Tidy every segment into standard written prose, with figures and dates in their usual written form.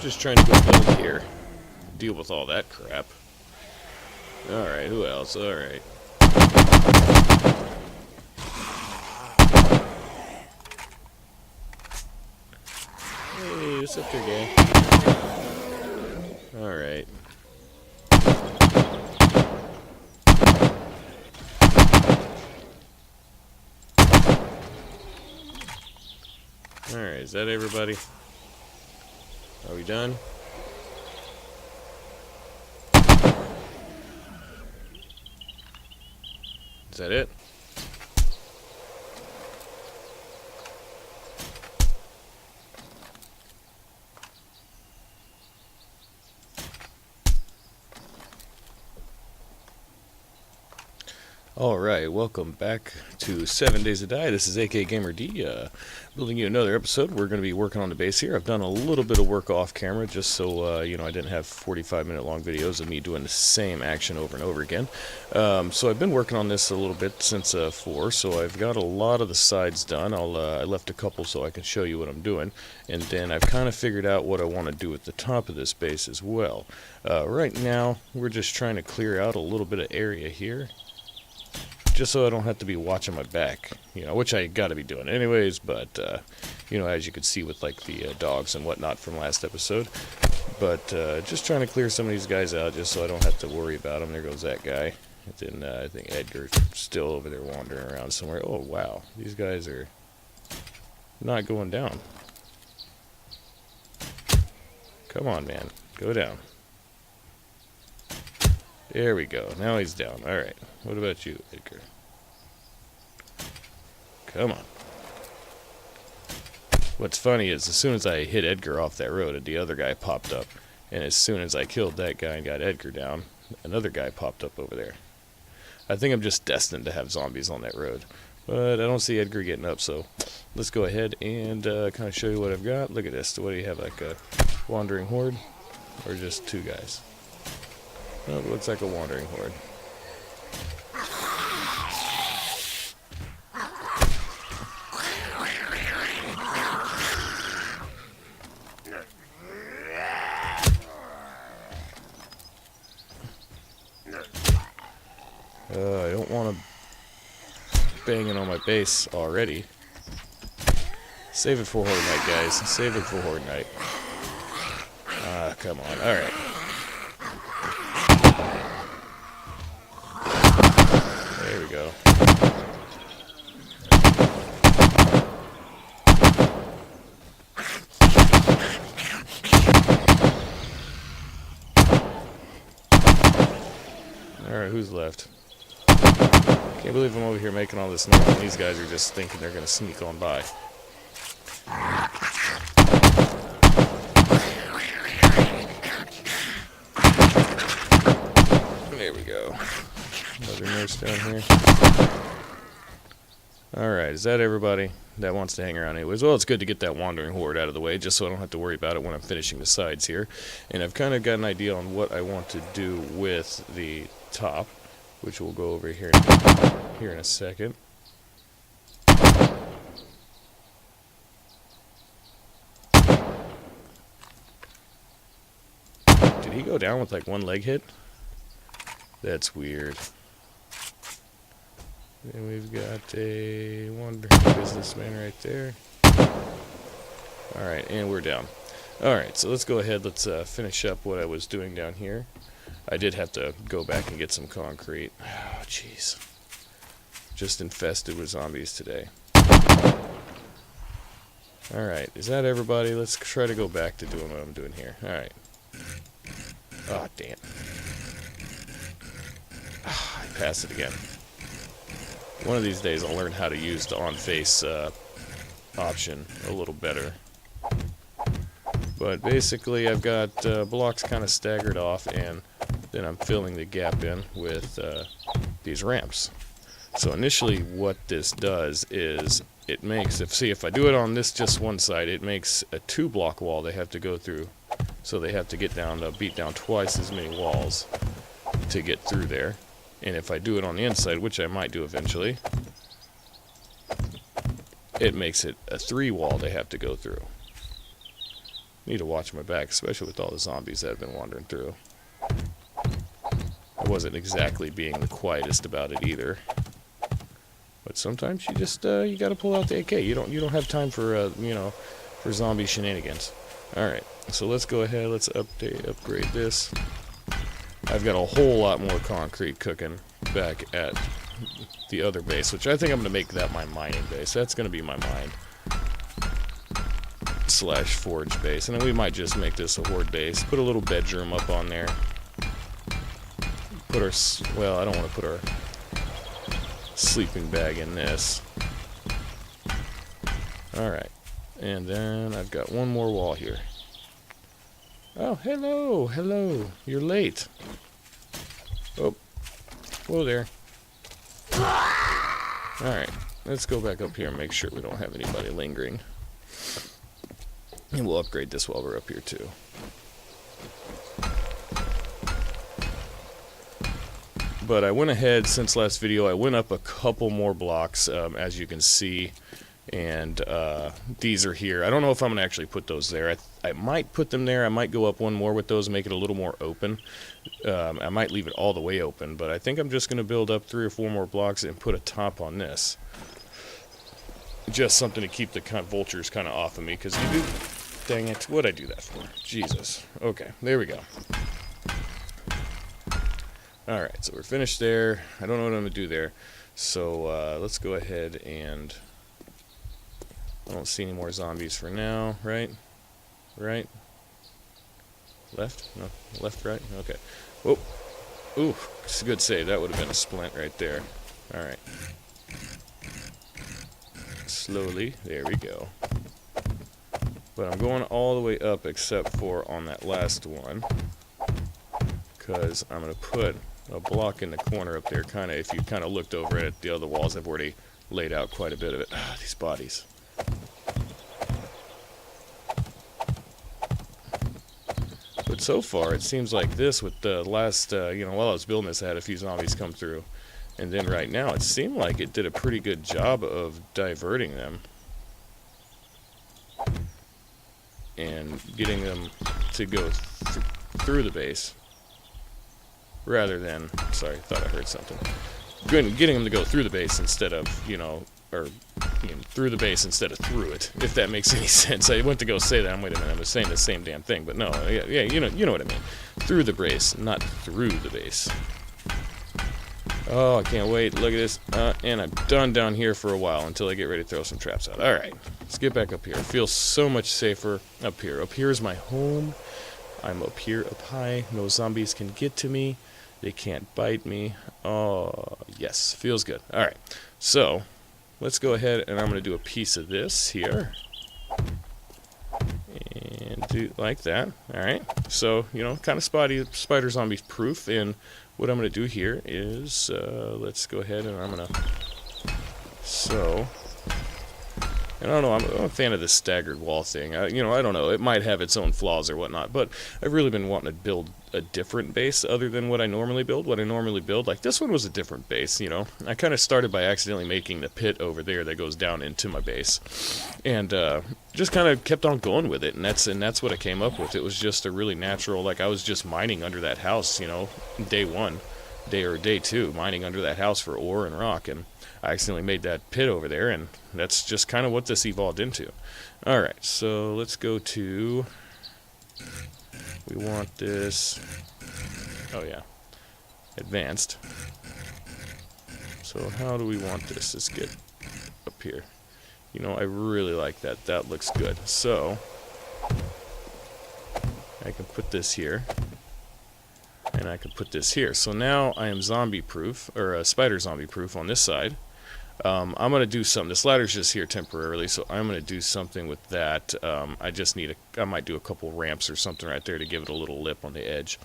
just trying to go build here. Deal with all that crap. Alright, who else? Alright. Hey, what's up there, guy? Alright. Alright, is that everybody? Are we done? Is that it? Alright, welcome back to 7 Days to Die. This is AK Gamer D, building you another episode. We're going to be working on the base here. I've done a little bit of work off camera just so, you know, I didn't have 45-minute long videos of me doing the same action over and over again. So I've been working on this a little bit since 4, so I've got a lot of the sides done. I left a couple so I can show you what I'm doing. And then I've kind of figured out what I want to do at the top of this base as well. Right now, we're just trying to clear out a little bit of area here, just so I don't have to be watching my back, you know, which I gotta be doing anyways, but, you know, as you can see with, like, the dogs and whatnot from last episode, but, just trying to clear some of these guys out just so I don't have to worry about them. There goes that guy, and then, I think Edgar's still over there wandering around somewhere. Oh, wow, these guys are not going down. Come on, man, go down. There we go. Now he's down. Alright. What about you, Edgar? Come on. What's funny is as soon as I hit Edgar off that road, the other guy popped up. And as soon as I killed that guy and got Edgar down, another guy popped up over there. I think I'm just destined to have zombies on that road. But I don't see Edgar getting up, so let's go ahead and kind of show you what I've got. Look at this. What do you have, like a wandering horde? Or just two guys? Oh, it looks like a wandering horde. I don't want to bang it on my base already. Save it for Horde Night, guys. Save it for Horde Night. Ah, come on. Alright. There we go. Alright, who's left? Can't believe I'm over here making all this noise and these guys are just thinking they're gonna sneak on by. There we go. Another nurse down here. Alright, is that everybody that wants to hang around anyways? Well, it's good to get that wandering horde out of the way, just so I don't have to worry about it when I'm finishing the sides here. And I've kind of got an idea on what I want to do with the top, which we'll go over here in a second. Did he go down with like one leg hit? That's weird. And we've got a wandering businessman right there. Alright, and we're down. Alright, so let's go ahead, let's finish up what I was doing down here. I did have to go back and get some concrete. Oh, jeez. Just infested with zombies today. Alright, is that everybody? Let's try to go back to doing what I'm doing here. Alright. Oh, damn. I passed it again. One of these days I'll learn how to use the on-face option a little better. But basically I've got blocks kind of staggered off, and then I'm filling the gap in with these ramps. So initially what this does is it makes, if I do it on this just one side, it makes a 2-block wall they have to go through. So they have to get down, beat down twice as many walls to get through there. And if I do it on the inside, which I might do eventually, it makes it a 3 wall they have to go through. Need to watch my back, especially with all the zombies that have been wandering through. I wasn't exactly being the quietest about it either. But sometimes you just you gotta pull out the AK. You don't have time for for zombie shenanigans. All right, so let's go ahead. Let's upgrade this. I've got a whole lot more concrete cooking back at the other base, which I think I'm gonna make that my mining base. That's gonna be my mine / forge base, and then we might just make this a horde base. Put a little bedroom up on there. Put our I don't want to put our sleeping bag in this. Alright. And then I've got one more wall here. Oh, hello! Hello! You're late. Oh. Whoa there. Alright. Let's go back up here and make sure we don't have anybody lingering. And we'll upgrade this while we're up here too. But I went ahead, since last video, I went up a couple more blocks, as you can see, and these are here. I don't know if I'm going to actually put those there. I might put them there. I might go up one more with those, make it a little more open. I might leave it all the way open, but I think I'm just going to build up 3 or 4 more blocks and put a top on this. Just something to keep the vultures kind of off of me, because you do... Dang it, what'd I do that for? Jesus. Okay, there we go. Alright, so we're finished there. I don't know what I'm going to do there. So let's go ahead and... I don't see any more zombies for now, right? Right? Left? No. Left, right? Okay. Oh. Ooh, it's a good save. That would have been a splint right there. Alright. Slowly. There we go. But I'm going all the way up except for on that last one. Because I'm going to put a block in the corner up there, kind of, if you kind of looked over at the other walls, I've already laid out quite a bit of it. Ah, these bodies. But so far, it seems like this, with the last, while I was building this, I had a few zombies come through. And then right now, it seemed like it did a pretty good job of diverting them. And getting them to go through the base. Rather than, sorry, I thought I heard something. Getting them to go through the base instead of, through the base instead of through it, if that makes any sense. I went to go say that, wait a minute, I was saying the same damn thing, but no, yeah, you know what I mean. Through the base, not through the base. Oh, I can't wait, look at this, and I'm done down here for a while until I get ready to throw some traps out. Alright, let's get back up here. I feel so much safer up here. Up here is my home. I'm up here, up high. No zombies can get to me. They can't bite me. Oh, yes. Feels good. Alright. So, let's go ahead and I'm going to do a piece of this here. And do like that. Alright. So, kind of spider zombies proof. And what I'm going to do here is, let's go ahead and I'm going to... So... And I don't know, I'm a fan of this staggered wall thing. I don't know, it might have its own flaws or whatnot, but I've really been wanting to build a different base other than what I normally build. Like this one was a different base, I kind of started by accidentally making the pit over there that goes down into my base. And just kind of kept on going with it, and that's what I came up with. It was just a really natural, like I was just mining under that house, day 1, day 2, mining under that house for ore and rock, and I accidentally made that pit over there, and that's just kind of what this evolved into. Alright, so let's go to... We want this... Oh yeah. Advanced. So how do we want this? Let's get up here. I really like that. That looks good. So, I can put this here. And I can put this here. So now I am zombie proof, or spider zombie proof on this side. I'm going to do something. This ladder's just here temporarily, so I'm going to do something with that. I might do a couple ramps or something right there to give it a little lip on the edge.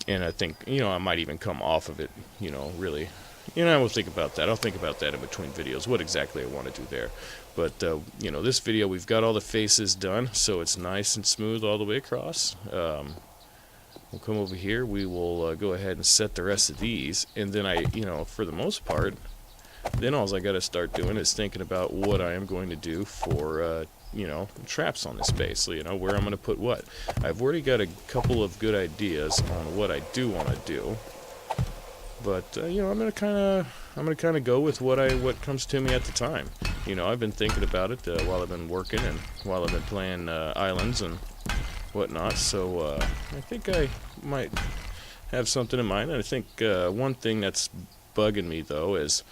And I think, I might even come off of it, really. I will think about that. I'll think about that in between videos, what exactly I want to do there. But, this video, we've got all the faces done, so it's nice and smooth all the way across. We'll come over here. We will go ahead and set the rest of these. And then for the most part... Then all I got to start doing is thinking about what I am going to do for you know, traps on this base. So, you know, where I'm going to put what. I've already got a couple of good ideas on what I do want to do. But, you know, I'm going to kind of go with what comes to me at the time. You know, I've been thinking about it while I've been working and while I've been playing islands and whatnot. So I think I might have something in mind. And I think one thing that's bugging me, though, is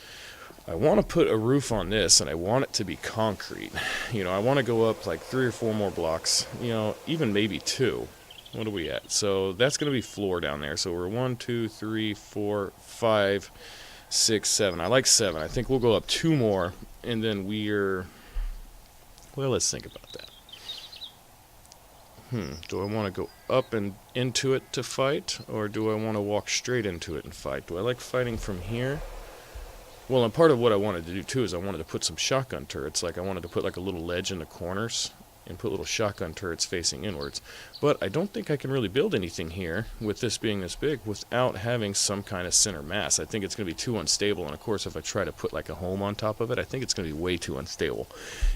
I want to put a roof on this, and I want it to be concrete. You know, I want to go up like 3 or 4 more blocks, you know, even maybe 2. What are we at? So that's going to be floor down there. So we're 1, 2, 3, 4, 5, 6, 7. I like 7. I think we'll go up 2 more, and then we're... Well, let's think about that. Do I want to go up and into it to fight, or do I want to walk straight into it and fight? Do I like fighting from here? Well, and part of what I wanted to do, too, is I wanted to put some shotgun turrets. Like, I wanted to put, like, a little ledge in the corners and put little shotgun turrets facing inwards. But I don't think I can really build anything here, with this being this big, without having some kind of center mass. I think it's going to be too unstable, and of course if I try to put like a home on top of it, I think it's going to be way too unstable.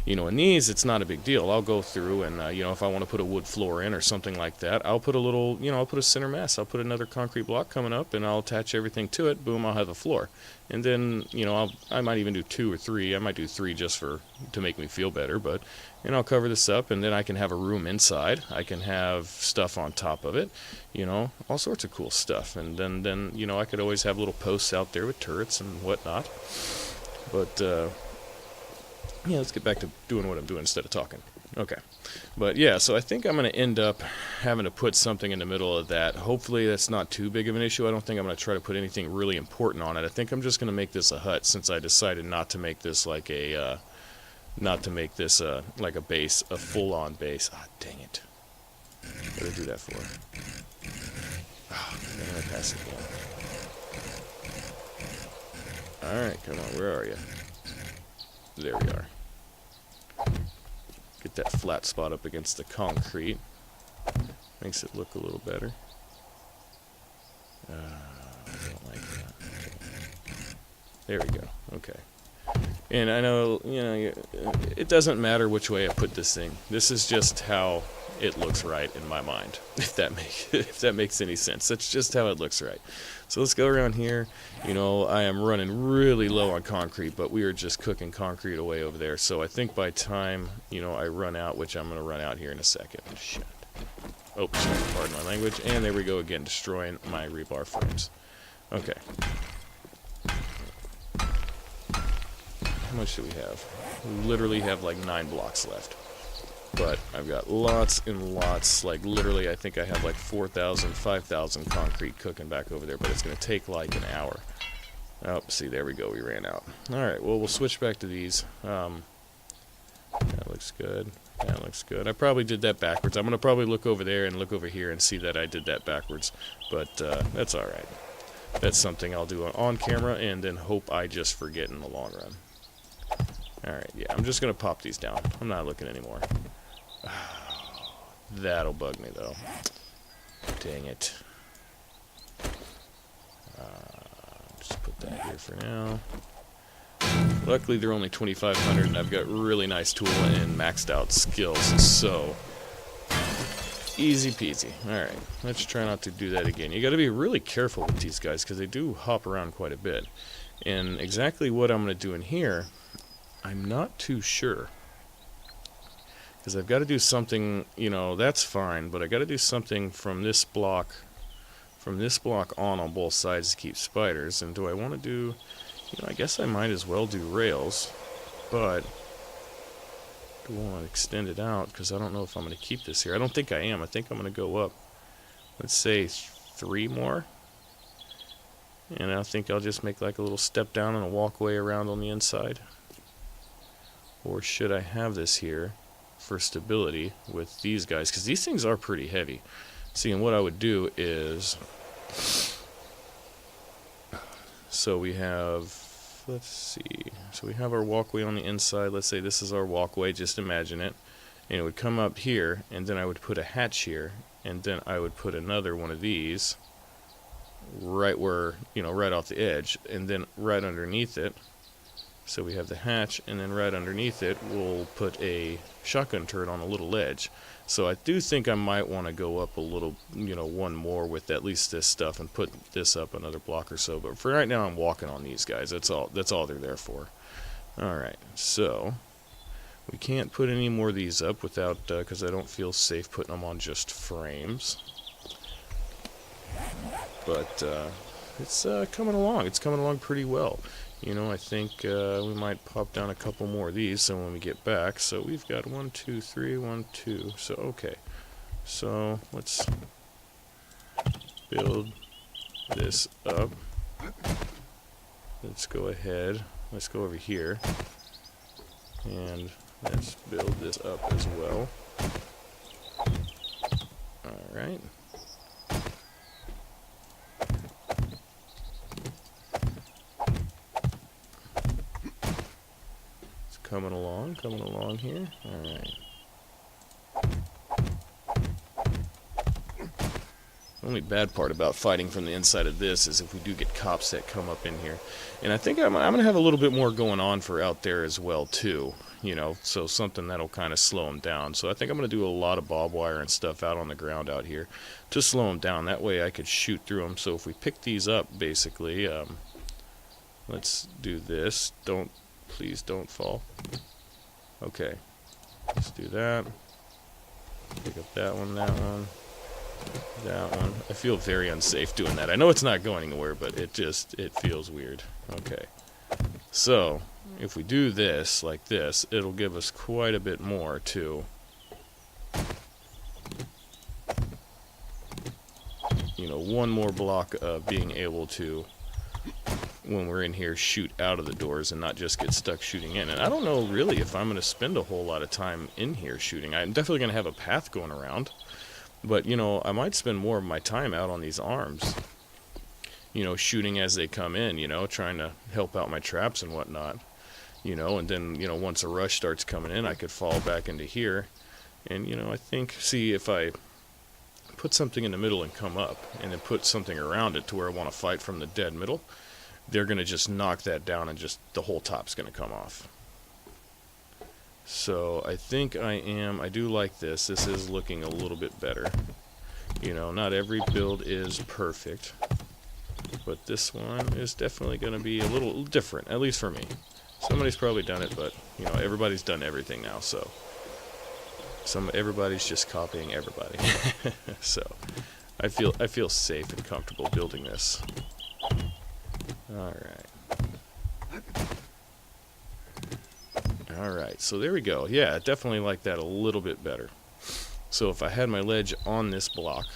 You know, in these, it's not a big deal. I'll go through and, you know, if I want to put a wood floor in or something like that, I'll put a little, you know, I'll put a center mass. I'll put another concrete block coming up, and I'll attach everything to it. Boom, I'll have a floor. And then, you know, I might even do 2 or 3. I might do 3 just to make me feel better, but, and I'll cover this up, and then I can have a room inside. I can have stuff on top of it, you know, all sorts of cool stuff. And then you know, I could always have little posts out there with turrets and whatnot. But, yeah, let's get back to doing what I'm doing instead of talking. Okay. But, yeah, so I think I'm going to end up having to put something in the middle of that. Hopefully that's not too big of an issue. I don't think I'm going to try to put anything really important on it. I think I'm just going to make this a hut, since I decided not to make this like a, like a base, a full-on base. Ah, dang it. What did I do that for? Oh, I'm going to pass it down. Alright, come on, where are you? There we are. Get that flat spot up against the concrete. Makes it look a little better. I don't like that. There we go. Okay. And I know, you know, it doesn't matter which way I put this thing. This is just how it looks right in my mind, if that makes any sense. That's just how it looks right. So let's go around here. You know, I am running really low on concrete, but we are just cooking concrete away over there. So I think by time, you know, I run out, which I'm going to run out here in a second. Shit. Oh, sorry, pardon my language. And there we go again, destroying my rebar frames. Okay. How much do we have? We literally have like 9 blocks left. But I've got lots and lots, like literally I think I have like 4,000, 5,000 concrete cooking back over there, but it's going to take like an hour. Oh, see, there we go, we ran out. Alright, well, we'll switch back to these. That looks good. That looks good. I probably did that backwards. I'm going to probably look over there and look over here and see that I did that backwards, but that's alright. That's something I'll do on camera and then hope I just forget in the long run. Alright, yeah, I'm just going to pop these down. I'm not looking anymore. That'll bug me, though. Dang it. Just put that here for now. Luckily, they're only 2,500, and I've got really nice tool and maxed out skills, so easy peasy. Alright, let's try not to do that again. You gotta be really careful with these guys, because they do hop around quite a bit. And exactly what I'm going to do in here, I'm not too sure. Because I've got to do something, you know, that's fine, but I got to do something from this block on both sides to keep spiders. And do I want to do, you know, I guess I might as well do rails, but do I want to extend it out, because I don't know if I'm going to keep this here. I don't think I am. I think I'm going to go up, let's say 3 more. And I think I'll just make like a little step down and a walkway around on the inside. Or should I have this here for stability with these guys? Because these things are pretty heavy. See, and what I would do is... So we have... Let's see. So we have our walkway on the inside. Let's say this is our walkway. Just imagine it. And it would come up here, and then I would put a hatch here, and then I would put another one of these right where, you know, right off the edge, and then right underneath it So we have the hatch, and then right underneath it, we'll put a shotgun turret on a little ledge. So I do think I might want to go up a little, one more with at least this stuff and put this up another block or so. But for right now, I'm walking on these guys. That's all they're there for. Alright, so we can't put any more of these up without, because I don't feel safe putting them on just frames. But it's coming along. It's coming along pretty well. I think we might pop down a couple more of these so when we get back. So we've got 1, 2, 3, 1, 2. So, okay. So, let's build this up. Let's go ahead. Let's go over here. And let's build this up as well. Alright. Coming along here. Alright. The only bad part about fighting from the inside of this is if we do get cops that come up in here. And I think I'm going to have a little bit more going on for out there as well, too. So something that'll kind of slow them down. So I think I'm going to do a lot of barbed wire and stuff out on the ground out here to slow them down. That way I could shoot through them. So if we pick these up, basically, let's do this. Please don't fall. Okay. Let's do that. Pick up that one, that one, that one. I feel very unsafe doing that. I know it's not going anywhere, but it feels weird. Okay. So, if we do this like this, it'll give us quite a bit more to one more block of being able to, when we're in here, shoot out of the doors and not just get stuck shooting in. And I don't know really if I'm going to spend a whole lot of time in here shooting. I'm definitely going to have a path going around, but I might spend more of my time out on these arms, shooting as they come in, trying to help out my traps and whatnot, and then once a rush starts coming in, I could fall back into here. And I think, see, if I put something in the middle and come up and then put something around it to where I want to fight from the dead middle, they're going to just knock that down and just the whole top's going to come off. So I think I do like this. This is looking a little bit better. Not every build is perfect, but this one is definitely going to be a little different, at least for me. Somebody's probably done it, but everybody's done everything now, so everybody's just copying everybody. So I feel safe and comfortable building this. Alright, so there we go. Yeah, I definitely like that a little bit better. So if I had my ledge on this block,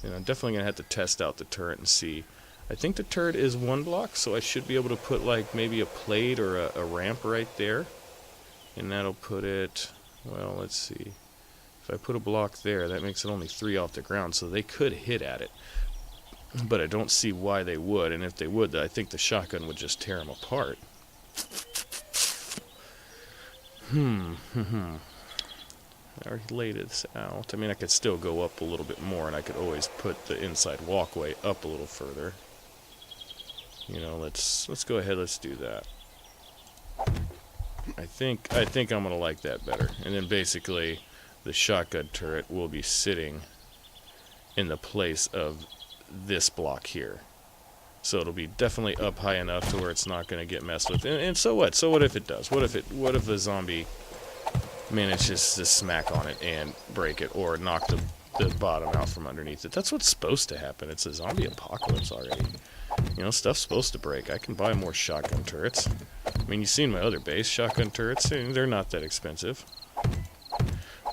and I'm definitely going to have to test out the turret and see. I think the turret is 1 block, so I should be able to put like maybe a plate or a ramp right there. And that'll put it, well, let's see. If I put a block there, that makes it only 3 off the ground, so they could hit at it. But I don't see why they would, and if they would, I think the shotgun would just tear them apart. I already laid this out. I mean, I could still go up a little bit more, and I could always put the inside walkway up a little further. Let's go ahead, let's do that. I think I'm gonna like that better. And then basically, the shotgun turret will be sitting in the place of this block here. So it'll be definitely up high enough to where it's not going to get messed with. And so what? So what if it does? What if a zombie manages to smack on it and break it, or knock the bottom out from underneath it? That's what's supposed to happen. It's a zombie apocalypse already. Stuff's supposed to break. I can buy more shotgun turrets. I mean, you've seen my other base, shotgun turrets. They're not that expensive.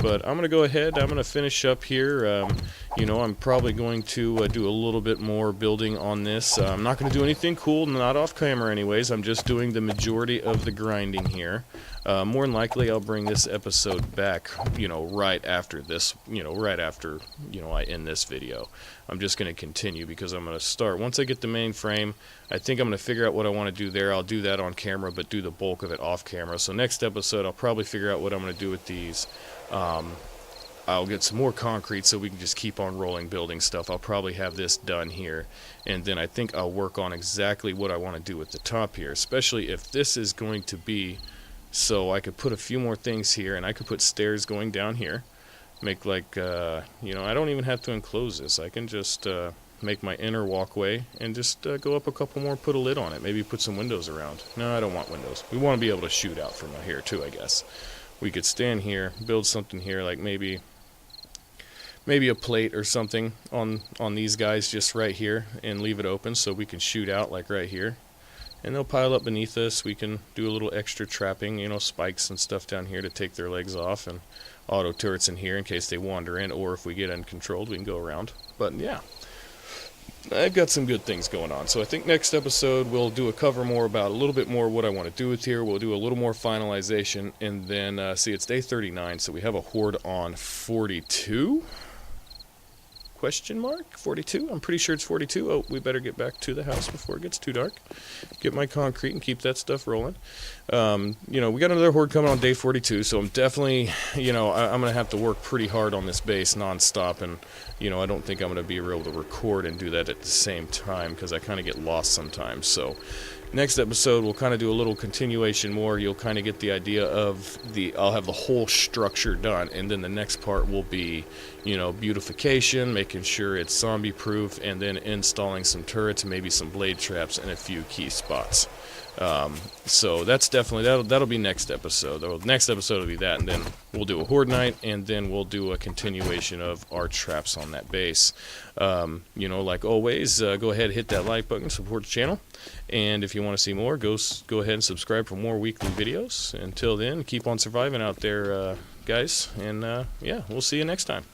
But I'm going to go ahead, I'm going to finish up here. I'm probably going to do a little bit more building on this. I'm not going to do anything cool, not off camera anyways. I'm just doing the majority of the grinding here. More than likely, I'll bring this episode back, right after this, I end this video. I'm just going to continue because I'm going to start. Once I get the main frame, I think I'm going to figure out what I want to do there. I'll do that on camera, but do the bulk of it off camera. So next episode, I'll probably figure out what I'm going to do with these I'll get some more concrete so we can just keep on rolling building stuff. I'll probably have this done here, and then I think I'll work on exactly what I want to do with the top here, especially if this is going to be, so I could put a few more things here, and I could put stairs going down here, make like, you know, I don't even have to enclose this. I can just make my inner walkway and just go up a couple more, put a lid on it, maybe put some windows around. No, I don't want windows. We want to be able to shoot out from here too, I guess. We could stand here, build something here, like maybe a plate or something on these guys just right here, and leave it open so we can shoot out like right here, and they'll pile up beneath us. We can do a little extra trapping, you know, spikes and stuff down here to take their legs off, and auto turrets in here in case they wander in, or if we get uncontrolled we can go around. But yeah, I've got some good things going on. So I think next episode we'll do a cover more about a little bit more what I want to do with here. We'll do a little more finalization, and then see, it's day 39, so we have a horde on 42? Question mark? 42? I'm pretty sure it's 42. Oh, we better get back to the house before it gets too dark. Get my concrete and keep that stuff rolling. You know, we got another horde coming on day 42, so I'm definitely, you know, I'm going to have to work pretty hard on this base nonstop, and, you know, I don't think I'm going to be able to record and do that at the same time because I kind of get lost sometimes. So next episode we'll kind of do a little continuation more. You'll kind of get the idea of I'll have the whole structure done, and then the next part will be, you know, beautification, making sure it's zombie proof, and then installing some turrets, maybe some blade traps, and a few key spots. So that's definitely, that'll be next episode. The next episode will be that, and then we'll do a horde night, and then we'll do a continuation of our traps on that base. You know, like always, go ahead, hit that like button, support the channel, and if you want to see more, go ahead and subscribe for more weekly videos. Until then, keep on surviving out there, guys, and yeah, we'll see you next time.